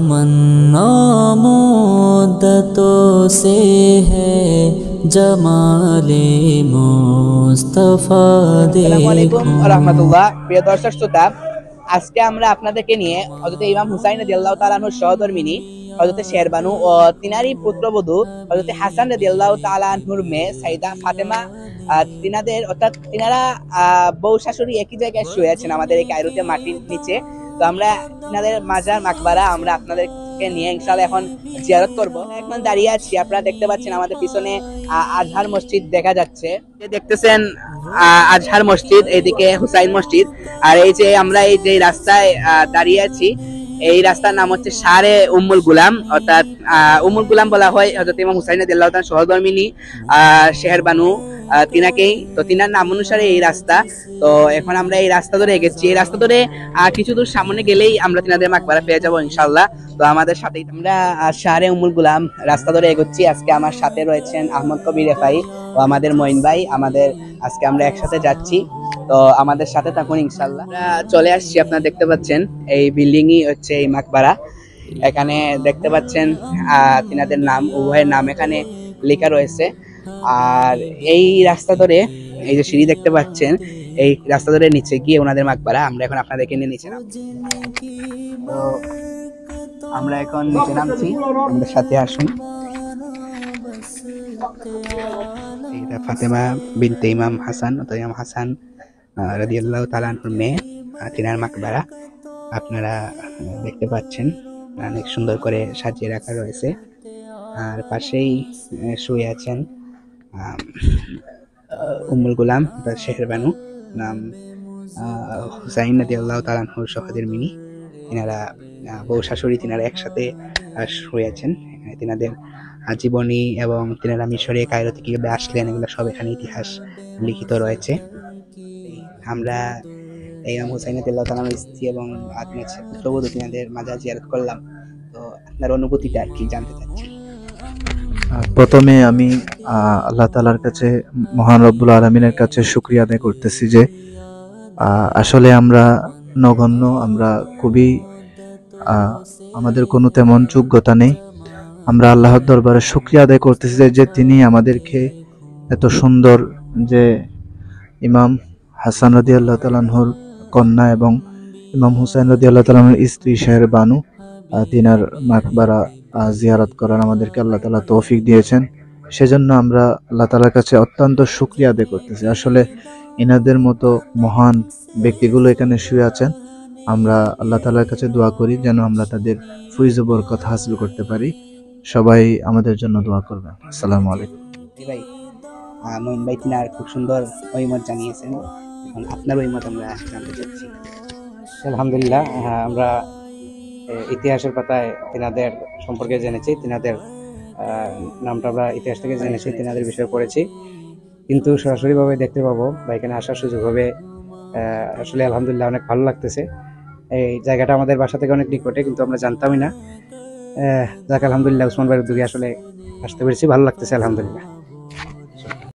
तमन्ना मुद्दतों से है जमाले मुस्तफा আসসালামু আলাইকুম देखो। ওয়া রাহমাতুল্লাহ। প্রিয় দর্শক শ্রোতা, আজকে আমরা আপনাদেরকে নিয়ে হযরত ইমাম হুসাইন রাদিয়াল্লাহু তাআলা আনহুর সহধর্মিণী হযরত শেরবানু ও তিনারই পুত্রবধূ হযরত হাসান রাদিয়াল্লাহু তাআলা আনহুর মেয়ে সাইদা ফাতেমা, তিনাদের অর্থাৎ তিনারা বউ শাশুড়ি একই জায়গায় শুয়ে আছেন আমাদের এই কায়রোতে মাটির নিচে। তো আমরা তিনাদের মাজার মাকবারা আমরা আপনাদেরকে নিয়ে ইনশাআল্লাহ এখন জিয়ারত করব। এখন দাঁড়িয়ে আছি, আপনারা দেখতে পাচ্ছেন আমাদের পিছনে আজহার মসজিদ দেখা যাচ্ছে। দেখতেছেন আজহার মসজিদ, এইদিকে হুসাইন মসজিদ। আর এই যে আমরা এই যে রাস্তায় দাঁড়িয়ে আছি, এই রাস্তার নাম হচ্ছে শারে উম্মুল গুলাম, অর্থাৎ উম্মুল গুলাম বলা হয় হযরত ইমাম হুসাইন রাদিয়াল্লাহু তাআলা সহধর্মিণী শেহরবানু তিনাকেই। তো তিনার নাম অনুসারে এই রাস্তা। তো এখন আমরা এই রাস্তা ধরে এগেছি, এই রাস্তা ধরে কিছু দূর সামনে গেলেই আমরা তিনাদের মাকবারা পেয়ে যাবো ইনশাআল্লাহ। তো আমাদের সাথেই আমরা শারে উম্মুল গুলাম রাস্তা ধরে এগোচ্ছি। আজকে আমার সাথে রয়েছেন আহমদ কবির রেফাই ও আমাদের মঈন ভাই। আজকে আমরা একসাথে যাচ্ছি, তো আমাদের সাথে থাকুন ইনশাআল্লাহ। চলে আসছি, আপনারা দেখতে পাচ্ছেন এই বিল্ডিংই হচ্ছে এই মাকবারা। এখানে দেখতে পাচ্ছেন তিনাদের নাম, উভয়ের নাম এখানে লেখা রয়েছে। আর এই রাস্তা ধরে এই যে সিঁড়ি দেখতে পাচ্ছেন, এই রাস্তা ধরে নিচে গিয়ে ওনাদের মাকবারা। আমরা এখন আপনাদেরকে নিয়ে নিচে নাম, তো আমরা এখন নিচে নামছি, আমাদের সাথে আসুন। এটা ফাতেমা বিনতে ইমাম হাসান, অর্থাৎ ইমাম হাসান রাদিয়াল্লাহু তাআলা আনহুর মেয়ে, তিনার মাকবারা আপনারা দেখতে পাচ্ছেন। অনেক সুন্দর করে সাজিয়ে রাখা রয়েছে। আর পাশেই শুয়ে আছেন উম্মুল গুলাম শেহরবানু, নাম হুসাইন রাদিয়াল্লাহু তাআলা আনহুর সহধর্মিণী। তিনারা বউ শাশুড়ি, তিনারা একসাথে শুয়ে আছেন। তিনাদের জীবনী এবং তিনারা মিশরে কায়রো থেকে কিভাবে আসলেন, এগুলো সব এখানে ইতিহাস লিখিত রয়েছে। আমরা ইমাম হুসাইন রাদিয়াল্লাহু তাআলা আনহুর স্ত্রী এবং পুত্রবধূ তিনাদের মাজার জিয়ারত করলাম। তো আপনার অনুভূতিটা কি জানতে চাচ্ছি? প্রথমে আমি আল্লাহ তাআলার কাছে, মহান রব্বুল আলামিনের কাছে শুকরিয়া আদায় করতেছি যে আসলে আমরা নগণ্য, আমরা খুবই আমাদের কোনো তেমন যোগ্যতা নেই। আমরা আল্লাহর দরবারে শুকরিয়া আদায় করতেছি যে তিনি আমাদেরকে এত সুন্দর, যে ইমাম হাসান রাদিয়াল্লাহু তাআলা আনহুর কন্যা এবং ইমাম হুসাইন রাদিয়াল্লাহু তাআলা আনহুর স্ত্রী শেহরবানু, তিনার মাকবারা জিয়ারত করার আমাদেরকে আল্লাহ তাআলা তৌফিক দিয়েছেন। সেজন্য আমরা আল্লাহ তাআলার কাছে অত্যন্ত শুকরিয়া আদায় করতেছি। আসলে ইনাদের মতো মহান ব্যক্তিগুলো এখানে শুয়ে আছেন। আমরা আল্লাহ তাআলার কাছে দোয়া করি যেন আমরা তাদের ফয়জ ও বরকত হাসিল করতে পারি। সবাই আমাদের জন্য দোয়া করবেন। আসসালামু আলাইকুম। ভাই মঈন ভাই তিনার খুব সুন্দর ঐমত জানিয়েছেন, এখন আপনার ঐমত আমরা জানতে চাচ্ছি। আলহামদুলিল্লাহ, আমরা ইতিহাসের পাতায় তিনাদের সম্পর্কে জেনেছি, তিনাদের নামটা আমরা ইতিহাস থেকে জেনেছি, তিনাদের বিষয়ে পড়েছি, কিন্তু সরাসরিভাবে দেখতে পাবো বা এখানে আসার সুযোগ হবে। আসলে আলহামদুলিল্লাহ অনেক ভালো লাগতেছে। এই জায়গাটা আমাদের বাসা থেকে অনেক নিকটে, কিন্তু আমরা জানতামই না। যাক আলহামদুলিল্লাহ, উসমান ভাইয়ের উদ্যোগে আসলে আসতে পেরেছি, ভালো লাগতেছে আলহামদুলিল্লাহ।